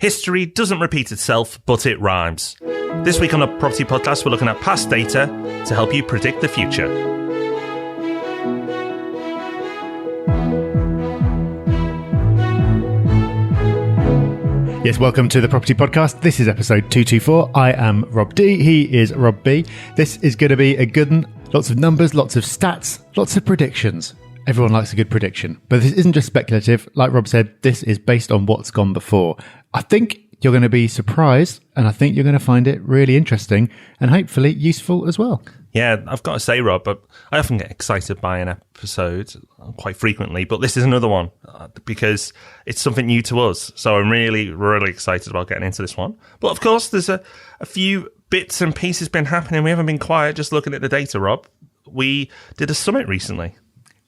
History doesn't repeat itself, but it rhymes. This week on the Property Podcast, we're looking at past data to help you predict the future. Yes, welcome to the Property Podcast. This is episode 224. I am Rob D. He is Rob B. This is going to be a good one. Lots of numbers, lots of stats, lots of predictions. Everyone likes a good prediction. But this isn't just speculative. Like Rob said, this is based on what's gone before. I think you're going to be surprised, and I think you're going to find it really interesting and hopefully useful as well. Yeah, I've got to say, Rob, but I often get excited by an episode quite frequently, but this is another one because it's something new to us. So I'm really, really excited about getting into this one. But of course, there's a few bits and pieces been happening. We haven't been quiet just looking at the data, Rob. We did a summit recently.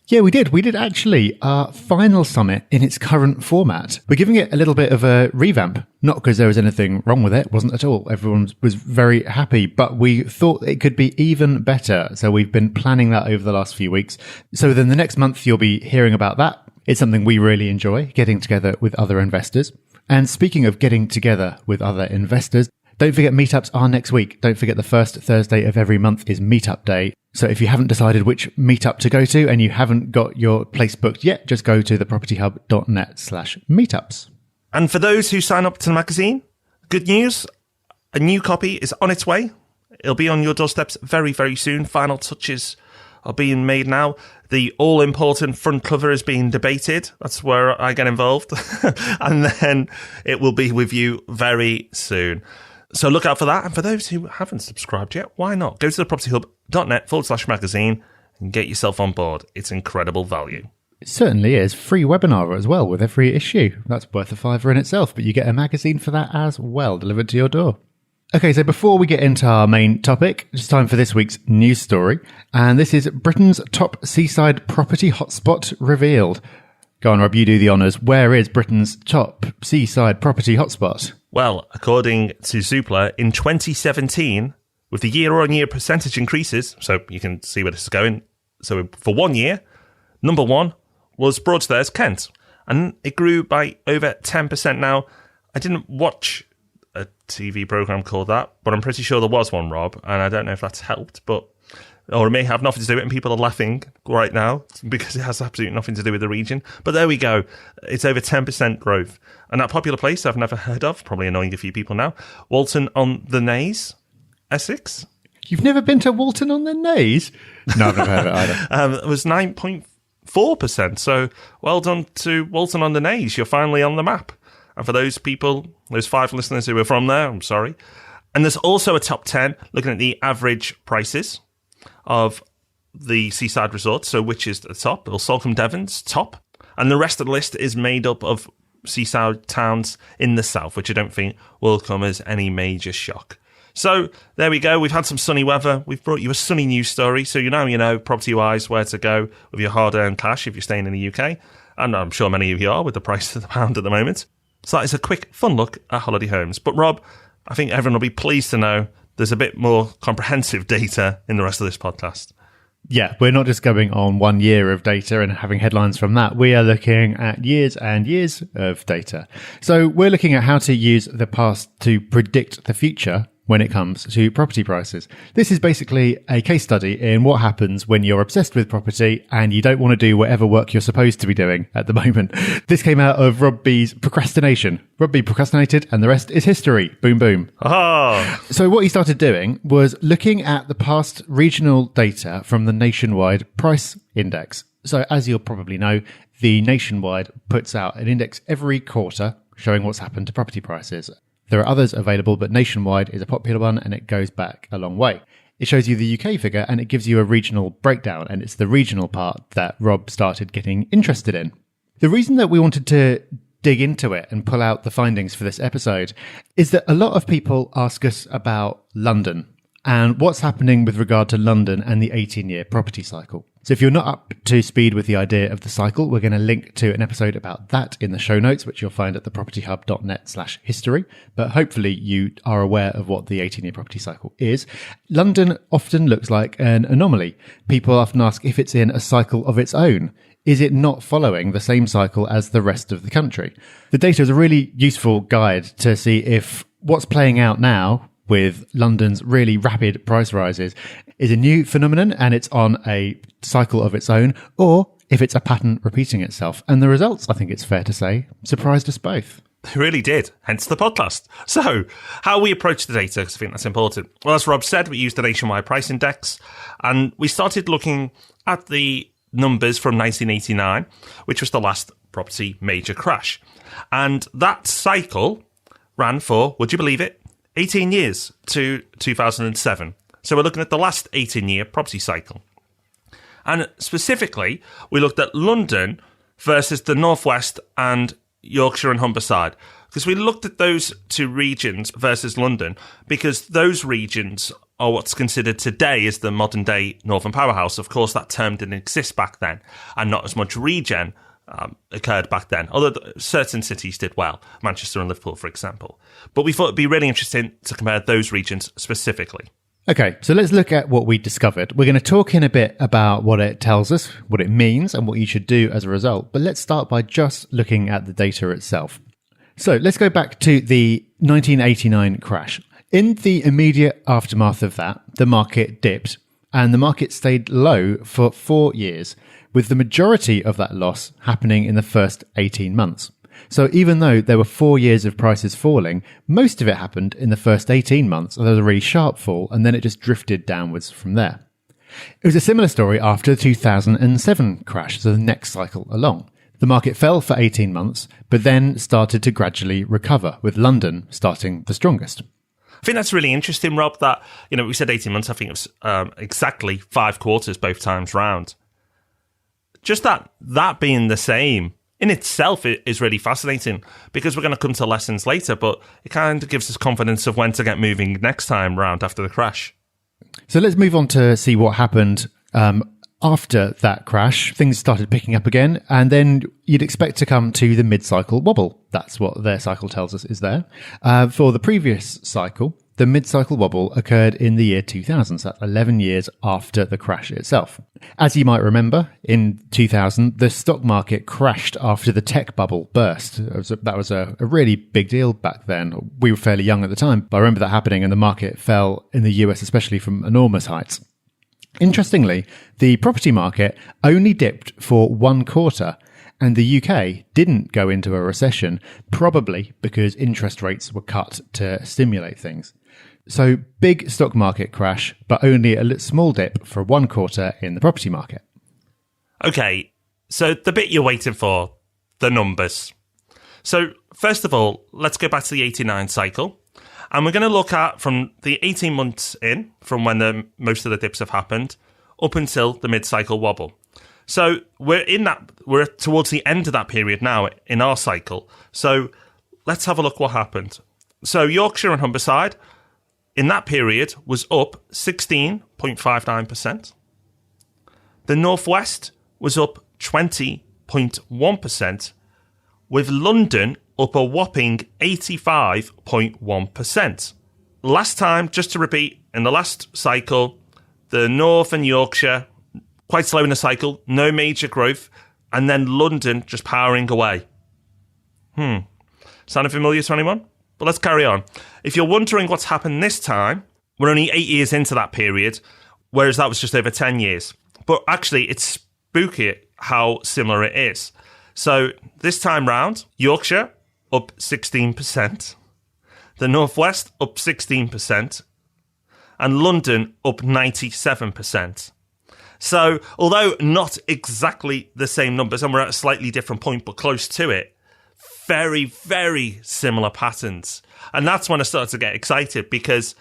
Yeah, we did. We did actually our final summit in its current format. We're giving it a little bit of a revamp, not because there was anything wrong with it. Wasn't at all. Everyone was very happy, but we thought it could be even better. So we've been planning that over the last few weeks. So within the next month, you'll be hearing about that. It's something we really enjoy, getting together with other investors. And speaking of getting together with other investors, don't forget meetups are next week. Don't forget the first Thursday of every month is meetup day. So if you haven't decided which meetup to go to and you haven't got your place booked yet, just go to thepropertyhub.net/meetups. And for those who sign up to the magazine, good news, a new copy is on its way. It'll be on your doorsteps very, very soon. Final touches are being made now. The all-important front cover is being debated. That's where I get involved. And then it will be with you very soon. So look out for that. And for those who haven't subscribed yet, why not? Go to thepropertyhub.net/magazine and get yourself on board. It's incredible value. It certainly is. Free webinar as well with every issue. That's worth a £5 in itself, but you get a magazine for that as well, delivered to your door. Okay, so before we get into our main topic, it's time for this week's news story. And this is Britain's top seaside property hotspot revealed. Go on, Rob, you do the honours. Where is Britain's top seaside property hotspot? Well, according to Zoopla, in 2017, with the year-on-year percentage increases, so you can see where this is going. So for 1 year, number one was Broadstairs, Kent. And it grew by over 10% now. I didn't watch a TV programme called that, but I'm pretty sure there was one, Rob, and I don't know if that's helped, but or it may have nothing to do with it, and people are laughing right now because it has absolutely nothing to do with the region. But there we go. It's over 10% growth. And that popular place I've never heard of, probably annoying a few people now, Walton-on-the-Naze, Essex. You've never been to Walton-on-the-Naze? No, I've never heard of it either. It was 9.4%. So well done to Walton-on-the-Naze. You're finally on the map. And for those people, those 5 listeners who are from there, I'm sorry. And there's also a top 10 looking at the average prices of the seaside resorts, so which is the top? Well, Salcombe Devon's top, and the rest of the list is made up of seaside towns in the south, which I don't think will come as any major shock. So there we go. We've had some sunny weather. We've brought you a sunny news story, so you know property-wise where to go with your hard-earned cash if you're staying in the UK, and I'm sure many of you are with the price of the pound at the moment. So that is a quick, fun look at holiday homes. But Rob, I think everyone will be pleased to know there's a bit more comprehensive data in the rest of this podcast. Yeah, we're not just going on 1 year of data and having headlines from that. We are looking at years and years of data. So we're looking at how to use the past to predict the future when it comes to property prices. This is basically a case study in what happens when you're obsessed with property and you don't want to do whatever work you're supposed to be doing at the moment. This came out of Rob B's procrastination. Rob B procrastinated and the rest is history. Boom, boom. Oh. So what he started doing was looking at the past regional data from the Nationwide Price Index. So as you'll probably know, the Nationwide puts out an index every quarter showing what's happened to property prices. There are others available, but Nationwide is a popular one and it goes back a long way. It shows you the UK figure and it gives you a regional breakdown, and it's the regional part that Rob started getting interested in. The reason that we wanted to dig into it and pull out the findings for this episode is that a lot of people ask us about London and what's happening with regard to London and the 18-year property cycle. So if you're not up to speed with the idea of the cycle, we're going to link to an episode about that in the show notes, which you'll find at thepropertyhub.net/history. But hopefully you are aware of what the 18-year property cycle is. London often looks like an anomaly. People often ask if it's in a cycle of its own. is it not following the same cycle as the rest of the country? The data is a really useful guide to see if what's playing out now with London's really rapid price rises is a new phenomenon and it's on a cycle of its own, or if it's a pattern repeating itself. And the results, I think it's fair to say, surprised us both. They really did, hence the podcast. So, how we approach the data, because I think that's important. Well, as Rob said, we used the nationwide price index, and we started looking at the numbers from 1989, which was the last property major crash. And that cycle ran for, would you believe it, 18 years to 2007. So we're looking at the last 18-year property cycle. And specifically, we looked at London versus the Northwest and Yorkshire and Humberside, because we looked at those two regions versus London, because those regions are what's considered today as the modern day Northern Powerhouse. Of course, that term didn't exist back then, and not as much regen occurred back then, although certain cities did well, Manchester and Liverpool, for example. But we thought it'd be really interesting to compare those regions specifically. Okay, so let's look at what we discovered. We're going to talk in a bit about what it tells us, what it means, and what you should do as a result. But let's start by just looking at the data itself. So let's go back to the 1989 crash. In the immediate aftermath of that, the market dipped, and the market stayed low for 4 years, with the majority of that loss happening in the first 18 months. So even though there were 4 years of prices falling, most of it happened in the first 18 months. There was a really sharp fall, and then it just drifted downwards from there. It was a similar story after the 2007 crash, so the next cycle along. The market fell for 18 months, but then started to gradually recover, with London starting the strongest. I think that's really interesting, Rob, that, we said 18 months, I think it was exactly 5 quarters both times round. Just that being the same in itself is really fascinating, because we're going to come to lessons later, but it kind of gives us confidence of when to get moving next time round after the crash. So let's move on to see what happened after that crash. Things started picking up again, and then you'd expect to come to the mid-cycle wobble. That's what their cycle tells us is there. For the previous cycle, the mid-cycle wobble occurred in the year 2000, so that's 11 years after the crash itself. As you might remember, in 2000, the stock market crashed after the tech bubble burst. That was a really big deal back then. We were fairly young at the time, but I remember that happening, and the market fell in the US especially from enormous heights. Interestingly, the property market only dipped for 1 quarter, and the UK didn't go into a recession, probably because interest rates were cut to stimulate things. So big stock market crash, but only a small dip for 1 quarter in the property market. Okay, so the bit you're waiting for, the numbers. So first of all, let's go back to the 89 cycle. And we're going to look at from the 18 months in, from when most of the dips have happened, up until the mid-cycle wobble. So we're towards the end of that period now in our cycle. So let's have a look what happened. So Yorkshire and Humberside, in that period, was up 16.59%. The Northwest was up 20.1%, with London up a whopping 85.1%. Last time, just to repeat, in the last cycle, the North and Yorkshire, quite slow in the cycle, no major growth, and then London just powering away. Sounding familiar to anyone? But let's carry on. If you're wondering what's happened this time, we're only 8 years into that period, whereas that was just over 10 years. But actually, it's spooky how similar it is. So this time round, Yorkshire up 16%, the Northwest up 16%, and London up 97%. So although not exactly the same numbers, and we're at a slightly different point, but close to it, very, very similar patterns. And that's when I started to get excited, because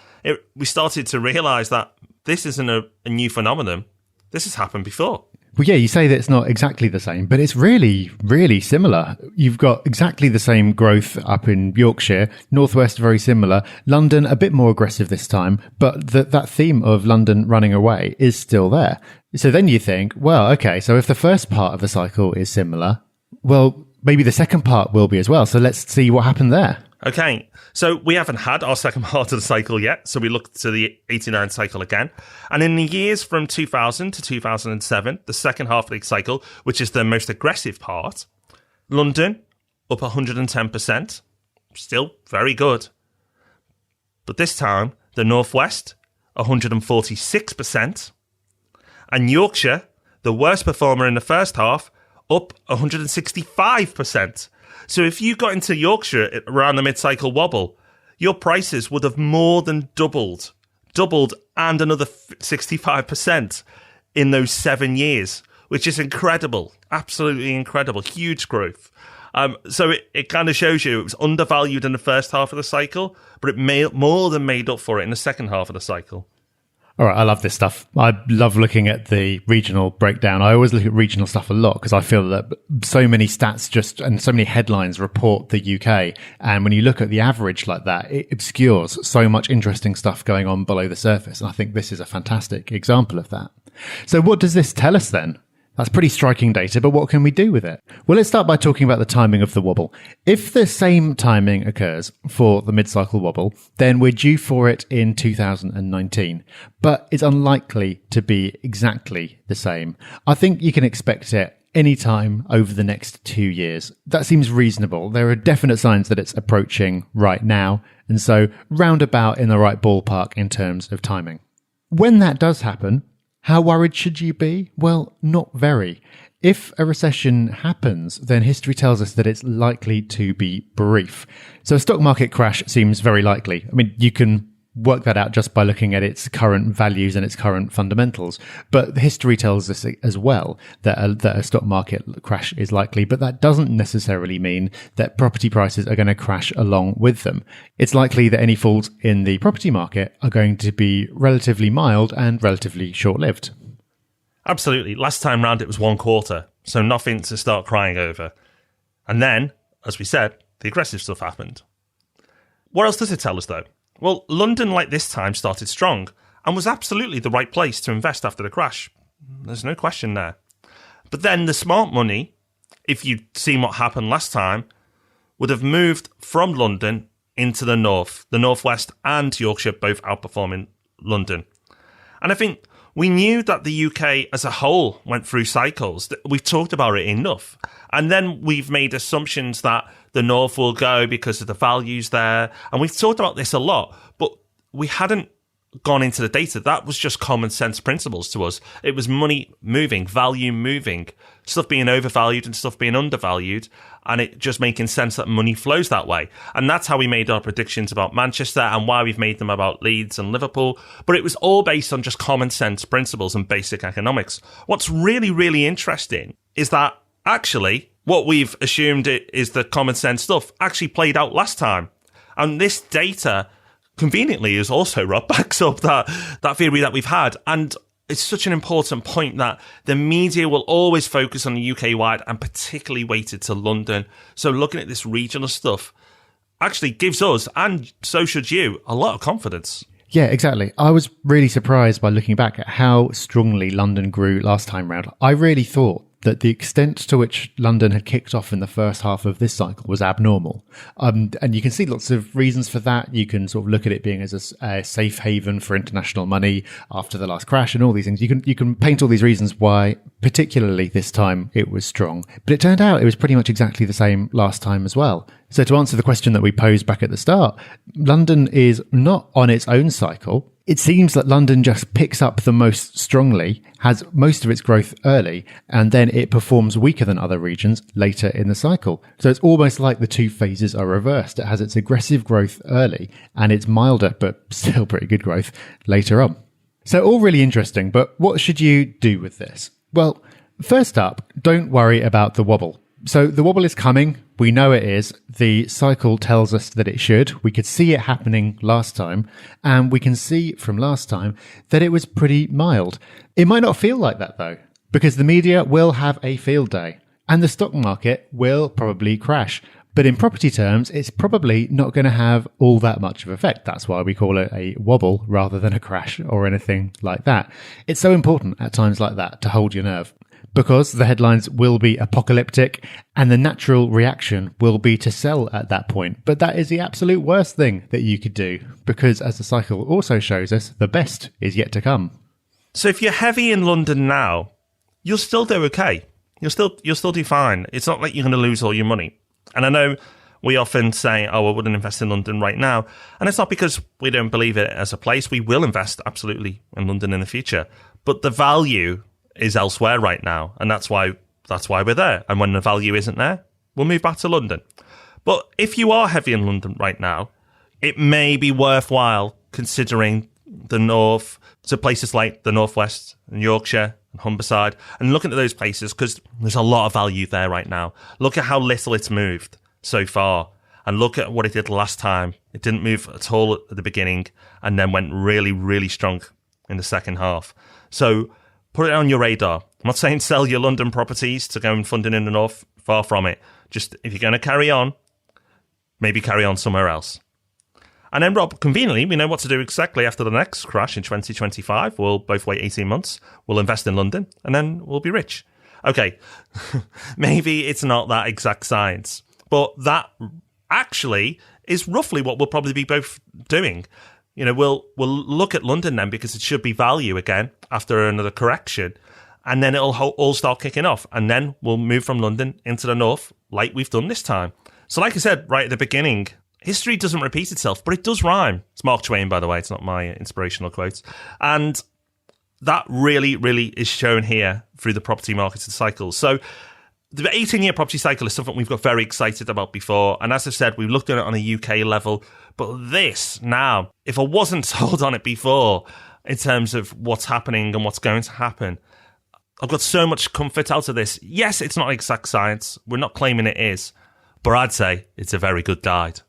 we started to realise that this isn't a new phenomenon. This has happened before. Well, yeah, you say that it's not exactly the same, but it's really, really similar. You've got exactly the same growth up in Yorkshire, Northwest very similar, London a bit more aggressive this time, but that theme of London running away is still there. So then you think, well, okay, so if the first part of the cycle is similar, well, maybe the second part will be as well. So let's see what happened there. Okay, so we haven't had our second part of the cycle yet, so we looked to the 89 cycle again. And in the years from 2000 to 2007, the second half of the cycle, which is the most aggressive part, London up 110%, still very good. But this time, the Northwest, 146%, and Yorkshire, the worst performer in the first half, up 165%. So if you got into Yorkshire around the mid-cycle wobble, your prices would have more than doubled and another 65% in those 7 years, which is incredible, absolutely incredible, huge growth. So it kind of shows you it was undervalued in the first half of the cycle, but it more than made up for it in the second half of the cycle. All right, I love this stuff. I love looking at the regional breakdown. I always look at regional stuff a lot because I feel that so many stats and so many headlines report the UK. And when you look at the average like that, it obscures so much interesting stuff going on below the surface. And I think this is a fantastic example of that. So what does this tell us then? That's pretty striking data, but what can we do with it? Well, let's start by talking about the timing of the wobble. If the same timing occurs for the mid-cycle wobble, then we're due for it in 2019. But it's unlikely to be exactly the same. I think you can expect it any time over the next 2 years. That seems reasonable. There are definite signs that it's approaching right now, and so roundabout in the right ballpark in terms of timing. When that does happen, how worried should you be? Well, not very. If a recession happens, then history tells us that it's likely to be brief. So a stock market crash seems very likely. I mean, you can work that out just by looking at its current values and its current fundamentals. But history tells us as well that a stock market crash is likely, but that doesn't necessarily mean that property prices are going to crash along with them. It's likely that any falls in the property market are going to be relatively mild and relatively short-lived. Absolutely. Last time round, it was 1 quarter, so nothing to start crying over. And then, as we said, the aggressive stuff happened. What else does it tell us, though? Well, London, like this time, started strong and was absolutely the right place to invest after the crash. There's no question there. But then the smart money, if you'd seen what happened last time, would have moved from London into the north, the northwest and Yorkshire both outperforming London. And I think we knew that the UK as a whole went through cycles. We've talked about it enough. And then we've made assumptions that the north will go because of the values there. And we've talked about this a lot, but we hadn't gone into the data. That was just common sense principles to us. It was money moving, value moving, stuff being overvalued and stuff being undervalued, and it just making sense that money flows that way. And that's how we made our predictions about Manchester and why we've made them about Leeds and Liverpool. But it was all based on just common sense principles and basic economics. What's really, really interesting is that actually what we've assumed is the common sense stuff actually played out last time. And this data conveniently is also backs up that theory that we've had. And it's such an important point that the media will always focus on the UK wide and particularly weighted to London. So looking at this regional stuff actually gives us, and so should you, a lot of confidence. Yeah, exactly. I was really surprised by looking back at how strongly London grew last time round. I really thought that the extent to which London had kicked off in the first half of this cycle was abnormal. And you can see lots of reasons for that. You can sort of look at it being as a safe haven for international money after the last crash and all these things. You can paint all these reasons why, particularly this time, it was strong. But it turned out it was pretty much exactly the same last time as well. So to answer the question that we posed back at the start, London is not on its own cycle. It seems that London just picks up the most strongly, has most of its growth early, and then it performs weaker than other regions later in the cycle. So it's almost like the two phases are reversed. It has its aggressive growth early, and its milder, but still pretty good growth later on. So all really interesting, but what should you do with this? Well, first up, don't worry about the wobble. So the wobble is coming. We know it is. The cycle tells us that it should. We could see it happening last time, and we can see from last time that it was pretty mild. It might not feel like that though, because the media will have a field day and the stock market will probably crash. But in property terms, it's probably not going to have all that much of effect. That's why we call it a wobble rather than a crash or anything like that. It's so important at times like that to hold your nerve. because the headlines will be apocalyptic and the natural reaction will be to sell at that point. But that is the absolute worst thing that you could do, because as the cycle also shows us, the best is yet to come. So if you're heavy in London now, you'll still do okay. You'll still do fine. It's not like you're going to lose all your money. And I know we often say, oh, I wouldn't invest in London right now. And it's not because we don't believe it as a place. We will invest absolutely in London in the future. But the value is elsewhere right now. And that's why we're there. And when the value isn't there, we'll move back to London. But if you are heavy in London right now, it may be worthwhile considering the north, so places like the northwest and Yorkshire and Humberside, and looking at those places because there's a lot of value there right now. Look at how little it's moved so far, and look at what it did last time. It didn't move at all at the beginning and then went really, really strong in the second half. So put it on your radar. I'm not saying sell your London properties to go and fund it in the north, far from it. Just if you're going to carry on, maybe carry on somewhere else. And then, Rob, conveniently, we know what to do exactly after the next crash in 2025. We'll both wait 18 months. We'll invest in London, and then we'll be rich. Okay, maybe it's not that exact science, but that actually is roughly what we'll probably be both doing. You know, we'll look at London then because it should be value again after another correction, and then it'll all start kicking off, and then we'll move from London into the north like we've done this time. So like I said right at the beginning, history doesn't repeat itself, but it does rhyme. It's Mark Twain, by the way. It's not my inspirational quote. And that really, really is shown here through the property market cycle. So the 18-year property cycle is something we've got very excited about before. And as I said, we've looked at it on a UK level. But this now, if I wasn't sold on it before in terms of what's happening and what's going to happen, I've got so much comfort out of this. Yes, it's not exact science. We're not claiming it is. But I'd say it's a very good guide.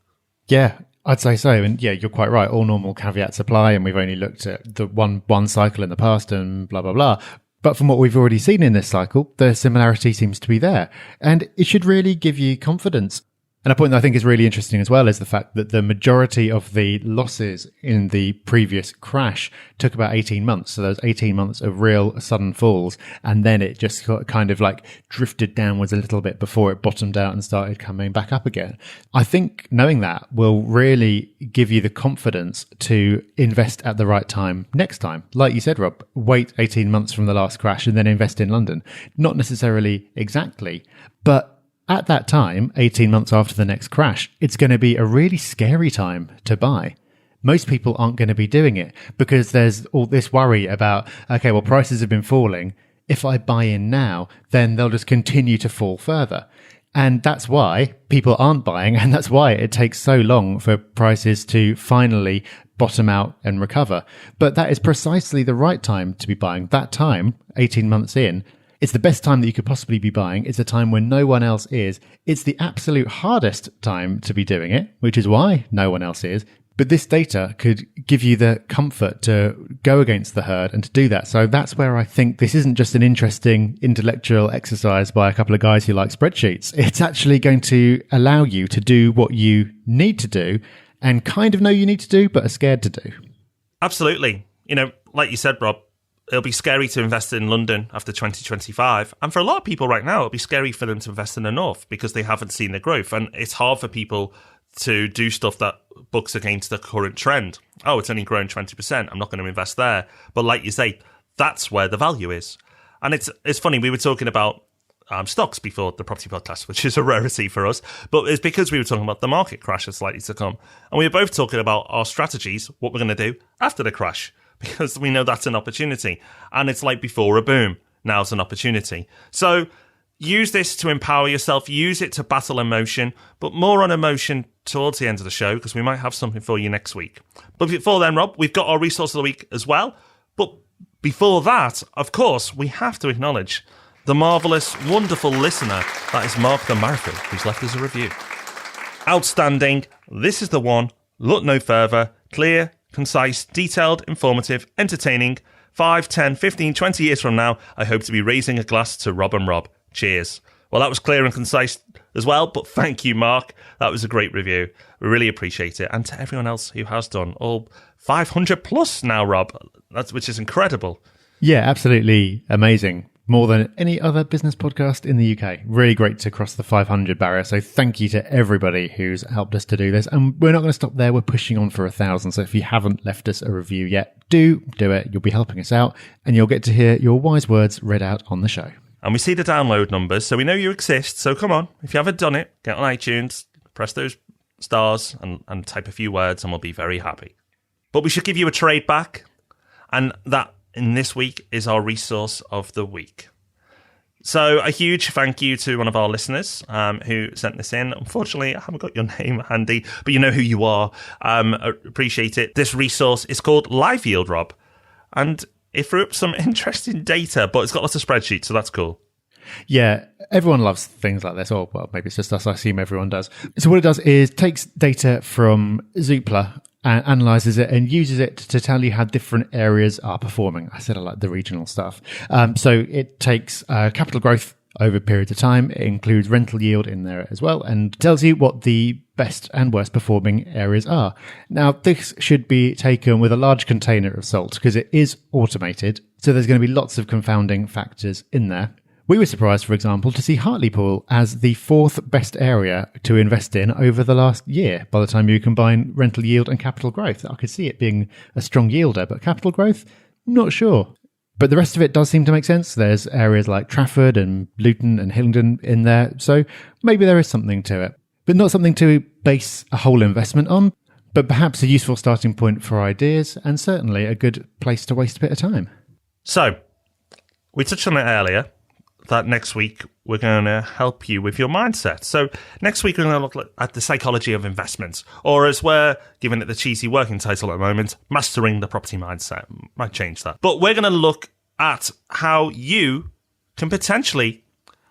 Yeah, I'd say so. And yeah, you're quite right. All normal caveats apply. And we've only looked at the one cycle in the past and blah, blah, blah. But from what we've already seen in this cycle, the similarity seems to be there. And it should really give you confidence. And a point that I think is really interesting as well is the fact that the majority of the losses in the previous crash took about 18 months. So those 18 months of real sudden falls. And then it just kind of like drifted downwards a little bit before it bottomed out and started coming back up again. I think knowing that will really give you the confidence to invest at the right time next time. Like you said, Rob, wait 18 months from the last crash and then invest in London. Not necessarily exactly, but at that time, 18 months after the next crash, it's going to be a really scary time to buy. Most people aren't going to be doing it because there's all this worry about, okay, well, prices have been falling. If I buy in now, then they'll just continue to fall further. And that's why people aren't buying. And that's why it takes so long for prices to finally bottom out and recover. But that is precisely the right time to be buying. That time, 18 months in, it's the best time that you could possibly be buying. It's a time when no one else is. It's the absolute hardest time to be doing it, which is why no one else is. But this data could give you the comfort to go against the herd and to do that. So that's where I think this isn't just an interesting intellectual exercise by a couple of guys who like spreadsheets. It's actually going to allow you to do what you need to do and kind of know you need to do, but are scared to do. Absolutely. You know, like you said, Rob, it'll be scary to invest in London after 2025. And for a lot of people right now, it'll be scary for them to invest in the north because they haven't seen the growth. And it's hard for people to do stuff that bucks against the current trend. Oh, it's only grown 20%. I'm not going to invest there. But like you say, that's where the value is. And it's funny, we were talking about stocks before the property podcast, which is a rarity for us. But it's because we were talking about the market crash that's likely to come. And we were both talking about our strategies, what we're going to do after the crash. Because we know that's an opportunity. And it's like before a boom. Now's an opportunity. So use this to empower yourself. Use it to battle emotion. But more on emotion towards the end of the show, because we might have something for you next week. But before then, Rob, we've got our resource of the week as well. But before that, of course, we have to acknowledge the marvellous, wonderful listener that is Mark the Marathon, who's left us a review. Outstanding. This is the one. Look no further. Clear, concise, detailed, informative, entertaining. 5, 10, 15, 20 years from now, I hope to be raising a glass to Rob and Rob. Cheers. Well, that was clear and concise as well, but thank you, Mark. That was a great review. We really appreciate it. And to everyone else who has done, all 500 plus now, Rob, which is incredible. Yeah, absolutely amazing. more than any other business podcast in the UK. Really great to cross the 500 barrier. So thank you to everybody who's helped us to do this. And we're not going to stop there. We're pushing on for 1,000. So if you haven't left us a review yet, do it. You'll be helping us out and you'll get to hear your wise words read out on the show. And we see the download numbers, so we know you exist. So come on, if you haven't done it, get on iTunes, press those stars and type a few words and we'll be very happy. But we should give you a trade back. And that in this week is our resource of the week. So a huge thank you to one of our listeners who sent this in. Unfortunately, I haven't got your name handy, but you know who you are. Appreciate it. This resource is called Live Yield, Rob. And it threw up some interesting data, but it's got lots of spreadsheets, so that's cool. Yeah, everyone loves things like this. Or, well, maybe it's just us. I assume everyone does. So what it does is takes data from Zoopla and analyzes it and uses it to tell you how different areas are performing. I said I like the regional stuff. So it takes capital growth over periods of time. It includes rental yield in there as well and tells you what the best and worst performing areas are. Now, this should be taken with a large container of salt because it is automated. So there's going to be lots of confounding factors in there. We were surprised, for example, to see Hartlepool as the 4th best area to invest in over the last year. By the time you combine rental yield and capital growth, I could see it being a strong yielder, but capital growth, not sure. But the rest of it does seem to make sense. There's areas like Trafford and Luton and Hillingdon in there, so maybe there is something to it. But not something to base a whole investment on, but perhaps a useful starting point for ideas and certainly a good place to waste a bit of time. So, we touched on it earlier, that next week we're going to help you with your mindset. So next week we're going to look at the psychology of investments, or as we're giving it the cheesy working title at the moment, mastering the property mindset. Might change that. But we're going to look at how you can potentially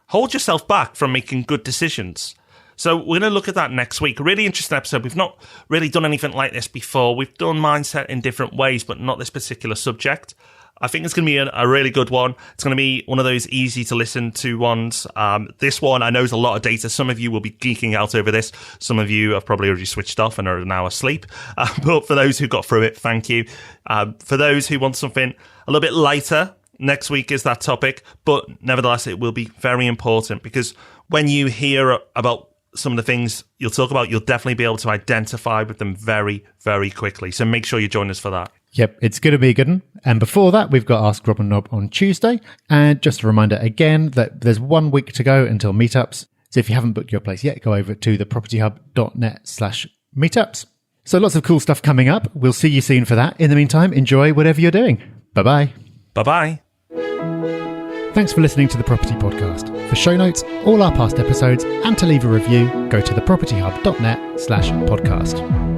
hold yourself back from making good decisions. So we're going to look at that next week. A really interesting episode. We've not really done anything like this before. We've done mindset in different ways, but not this particular subject. I think it's going to be a really good one. It's going to be one of those easy to listen to ones. This one, I know, is a lot of data. Some of you will be geeking out over this. Some of you have probably already switched off and are now asleep. But for those who got through it, thank you. For those who want something a little bit lighter, next week is that topic. But nevertheless, it will be very important because when you hear about some of the things you'll talk about, you'll definitely be able to identify with them very, very quickly. So make sure you join us for that. Yep, it's going to be a good one. And before that, we've got Ask Rob and Nob on Tuesday. And just a reminder again that there's 1 week to go until meetups. So if you haven't booked your place yet, go over to thepropertyhub.net/meetups. So lots of cool stuff coming up. We'll see you soon for that. In the meantime, enjoy whatever you're doing. Bye-bye. Bye-bye. Thanks for listening to The Property Podcast. For show notes, all our past episodes, and to leave a review, go to thepropertyhub.net/podcast.